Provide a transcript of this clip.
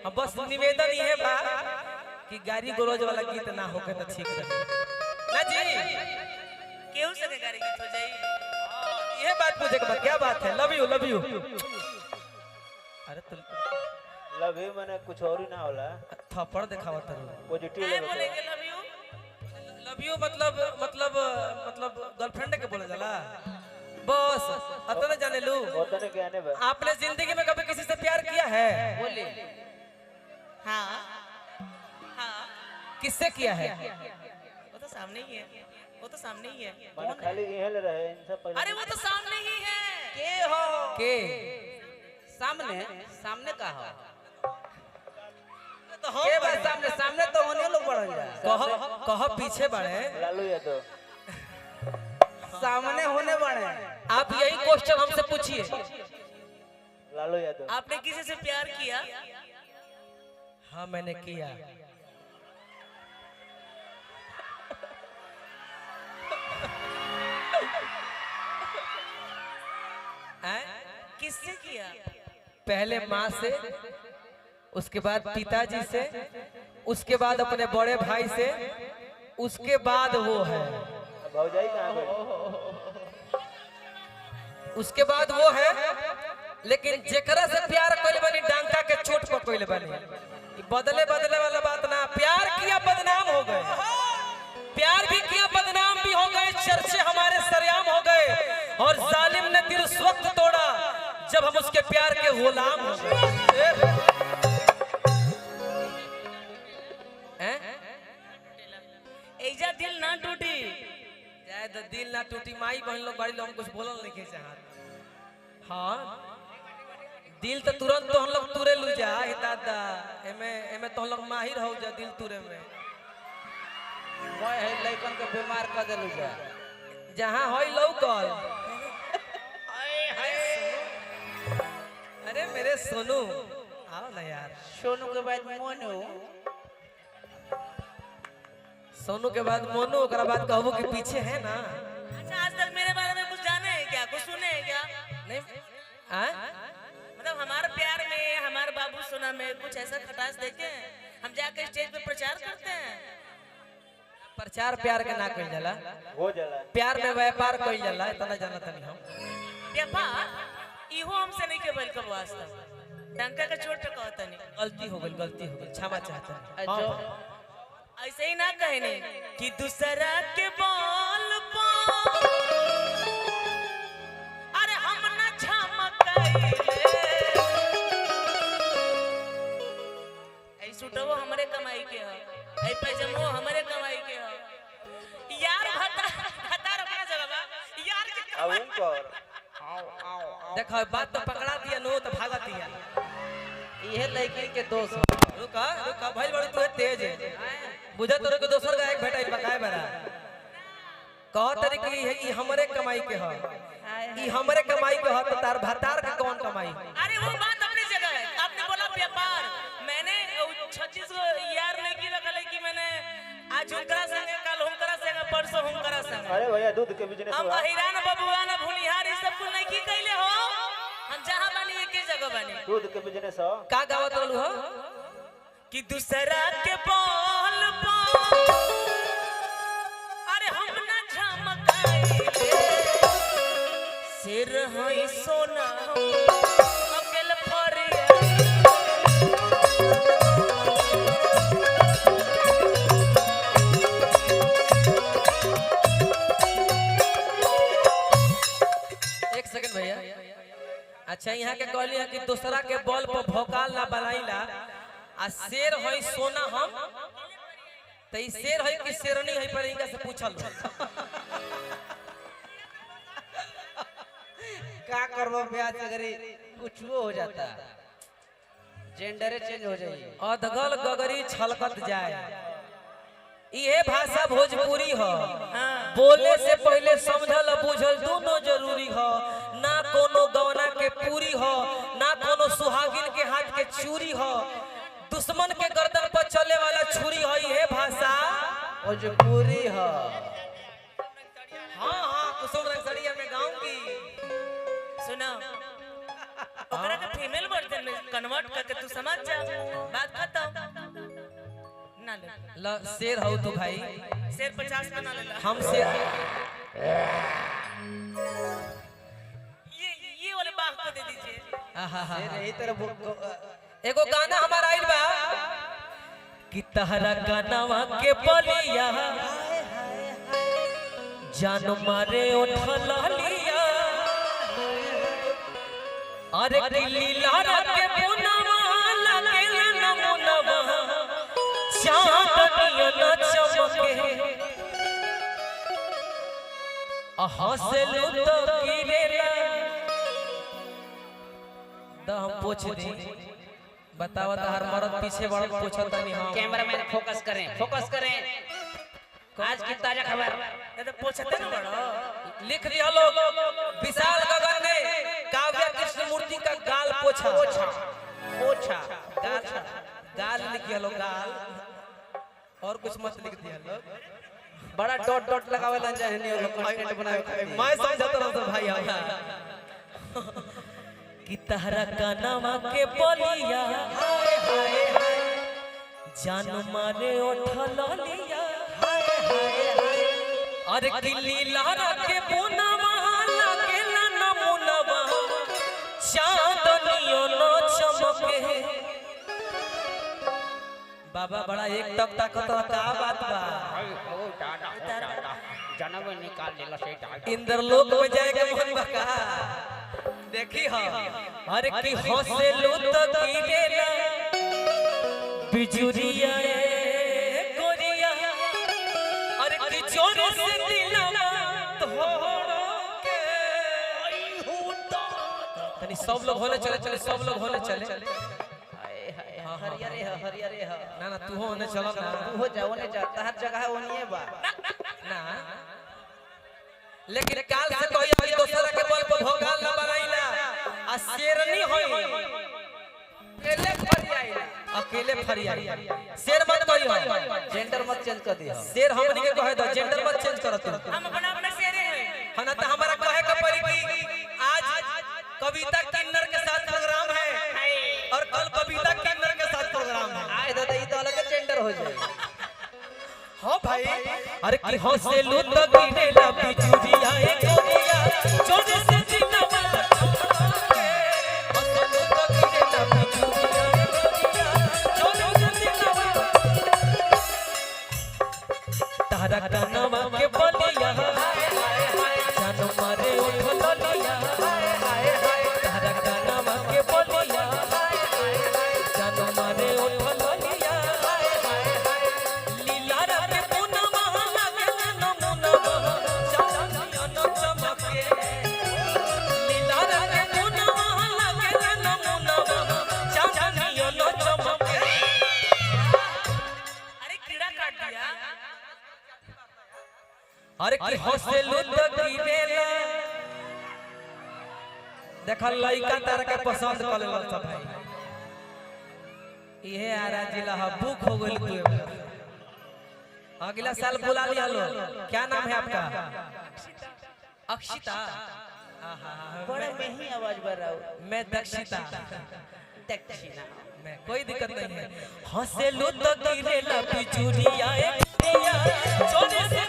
हम बस निवेदन ही है बा कि गाड़ी गलौज वाला गीत ना होके तो ठीक रहे ना जी। केहू से गाड़ी गीत हो जाई। ये बात पूछे के बाद क्या बात है? Love you love you. अरे तो लव यू माने कुछ और ही ना होला। थप्पड़ दिखावत है पॉजिटिव मैं बोलेंगे लव यू। लव यू मतलब गर्लफ्रेंड के बोला जाला बस अतने जाने लू। उतने के आने बा। आपने जिंदगी में कभी किसी से प्यार किया है? बोले हाँ हाँ। किससे किया है? वो तो सामने ही है, वो तो सामने ही है। माने खाली यहीं ले रहे इन सब पहले। अरे वो तो सामने ही है। के हो के सामने सामने का हो तो के बात सामने सामने तो होने लोग बढ़ जा कह पीछे बढ़े लालू यादव सामने होने बढ़े। आप यही क्वेश्चन हमसे पूछिए। लालू यादव आपने किसी से प्यार किया? हाँ मैंने किया। किससे किया? पहले माँ से, उसके बाद पिताजी से, उसके बाद अपने बड़े भाई से, उसके बाद वो है, भौजाई कहाँ गई? उसके बाद वो है। लेकिन जेकरा से प्यार कोई बनी डांका के चोट पर कोई बनी। बदले बदले वाला बात ना। प्यार किया बदनाम हो गए, प्यार भी किया बदनाम भी हो गए, चर्चे हमारे सरेआम हो गए। और जालिम ने दिल उस वक्त तोड़ा जब हम उसके प्यार के गुलाम हो गए। एजा दिल ना टूटी जाए तो दिल ना टूटी। माई बहन लोग बड़ी लोग कुछ बोलल नहीं के चाहत। हाँ दिल तो तुरंत तो हम लोग तुरे लू जा दादा। एमे तो हम लोग माहिर हो जा दिल तुरे में। मैं है लइकन के बीमार कर देलु जा जहाँ होई लौकल। अरे मेरे सोनू आओ ना यार। सोनू के बाद मोनू सोनू के बाद मोनू ओकरा बाद कहबो कि पीछे है ना। अच्छा आज तक मेरे बारे में कुछ जाने हैं क्या, कुछ सुने हैं क्या? नहीं आ? मतलब हमारे प्यार में, हमारे बाबू सोना में कुछ ऐसा खटास देखे हैं? हम जाकर स्टेज पे प्रचार करते हैं। प्रचार प्यार के ना कइल जाला, हो जाला। प्यार में व्यापार कइल जाला। इतना जानत नहीं हम। व्यापार इहो हमसे नहीं के बल कब वास्ता डंका का चोट पे कहता नहीं। गलती हो गई क्षमा चाहता हूं। जो हाँ, ऐसे ही ना कहने कि दूसरा के बोल पा अरे हम ना झमकाइले। ऐ सुटवो हमरे कमाई के ह, ऐ पैजमो हमरे कमाई के ह। यार भता अपना जगह बा यार के अब कमाई उनको देखो बात तो पकड़ा दिया नो तो भागा दिया। ये लड़की के दोस्त हो। रुका रुका भाई बड़ी तू तेज है। बुझा तोरे के दोसर का एक भेटाई पकाए बरा कह तरी कि ई हमरे कमाई के ह, ई हमरे कमाई के ह। तो तार भतार के कौन कमाई? अरे वो बात अपनी जगह है। आपने बोला व्यापार, मैंने 36 यार नहीं की रखा है कि मैंने आज हुनकरा संगे, कल हुनकरा संगे, परसों हुनकरा संगे। अरे भैया दूध के बिजनेस हम हुआ। अहिरान बबुआ ना भुनिहार ई सब कुल नहीं की कइले हो। हम जहां बनी एक ही जगह बनी। दूध के बिजनेस हो। का गावत रहलू हो कि दूसरा के बोल पा अरे हम ना झमकाइले। सिर हई सोना अकेल फरिया। एक सेकंड भैया। अच्छा यहाँ के कहली है कि दूसरा के बल पर भोकाल ना बनाईला आ शेर है सोना हम तो ई शेर है कि शेरनी है पर इनका से पूछल। का करबो ब्याज अगर कुछ वो हो जाता जेंडर चेंज हो जाए। अधगल गगरी छलकत जाए। ये भाषा भोजपुरी हो। बोले से पहले समझल बुझल दोनों जरूरी हो। ना कोनो गवना के पूरी हो, ना कोनो सुहागिन के हाथ के चूरी हो। दुश्मन के गर्दन पर चले वाला छुरी हो। ये भाषा भोजपुरी हो। हाँ हाँ कुसुम रंगसड़िया में गाऊंगी। सुनो ओकरा के फीमेल वर्जन में कन्वर्ट करके तू समझ जा, बात खत्म। ना ले ल शेर हो तू भाई, शेर 50 का ना ले ला। हम शेर ये वाले बाग को दे दीजिए। आहा यही तरह एगो गाना हमारा आइल बा कि तहरा गानावा के बलिया जान मारे उठला लिया, अरे किली लारा के पुनवा लगेला नमुनवा चांदनिया न चमके, हंसलू तो गिरेला हम पूछ दी। बतावा तहार मरद पीछे बड़ पूछता नहीं हम। कैमरामैन फोकस करें, फोकस करें। आज की ताजा खबर। ये तो पूछते ना बड़ो। लिख दिया लोग, विशाल गगन ने काव्य कृष्णमूर्ति का गाल पोछा। पोछा गाल गाल लिखिया लोग, गाल और कुछ मत लिख दिया लोग। बड़ा डॉट डॉट लगावे लन जहनी और कंटेंट बनावे। मैं समझता रहता भाई हम कि तहरा कानावा के बलिया हाय हाय हाय जान मारे उठला लिया, अरे किली लारा के पुनवा लगेला नमुनवा चांदनिया न चमके। बाबा बड़ा एक टक ताकत का बात बा, जनम निकाल लेला सेटा। इंद्रलोक में जाएगा मोहन बका देखी हो। अरे की हंसलू तो गिरेला बिजुरिया गोरिया, अरे की चोरी से दिलवा तोड़के। तनी सब लोग होने चले, चले सब लोग होने चले। हरियरे है, हरियरे है। ना ना तू होने चलो ना, तू हो जा, ओने जा, तहर जगह है ओनिए बा ना। लेकिन काल से कोई अभी दूसरा के बल पर भोगाल ना बनाइला, आ शेरनी होई अकेले फरियाइला, अकेले फरियाइला। शेर मत कहियो, जेंडर मत चेंज कर दिया। शेर हमनी के कहे दो, जेंडर मत चेंज कर तू। हम अपना अपना शेरे हैं। हना त हमारा कहे का पड़ी कि आज कविता किन्नर के साथ प्रोग्राम है और कल कविता किन्नर के साथ प्रोग्राम है। आए तो ई तो अलग जेंडर हो जाए। हां भाई, अरे की हंसलू तो गिरेला बिजुरिया ए गोरिया चोरी से दिलवा तोड़के। हंसलू तो गिरेला बिजुरिया ए गोरिया चोरी से दिलवा, तारा कानवा के बलिया हाय हाय हाय जान मारे उठला लिया, हाय हाय हाय तारा कानवा के बलिया हाय हाय हाय जान मारे उठला लिया, हाय हाय हाय लीला रे पुनवा लगेला नमुनवा चांदनिया न चमके। लीला रे पुनवा लगेला नमुनवा चांदनिया न चमके। अरे कीड़ा काट दिया। अरे की हंसलू तो गिरेला। देखा लइका तारा के पसंद कर लेला सब भाई। इहे आरा जिला ह बुक हो गइल तू। अगला साल बुला लिया लो। क्या नाम है आपका? अक्षिता। आहा बड़ा में ही आवाज बर रहा हूं। मैं दक्षिता। दक्षिणा मैं कोई दिक्कत नहीं है। हंसलू तो गिरेला बिजुरिया ए गोरिया चोरी से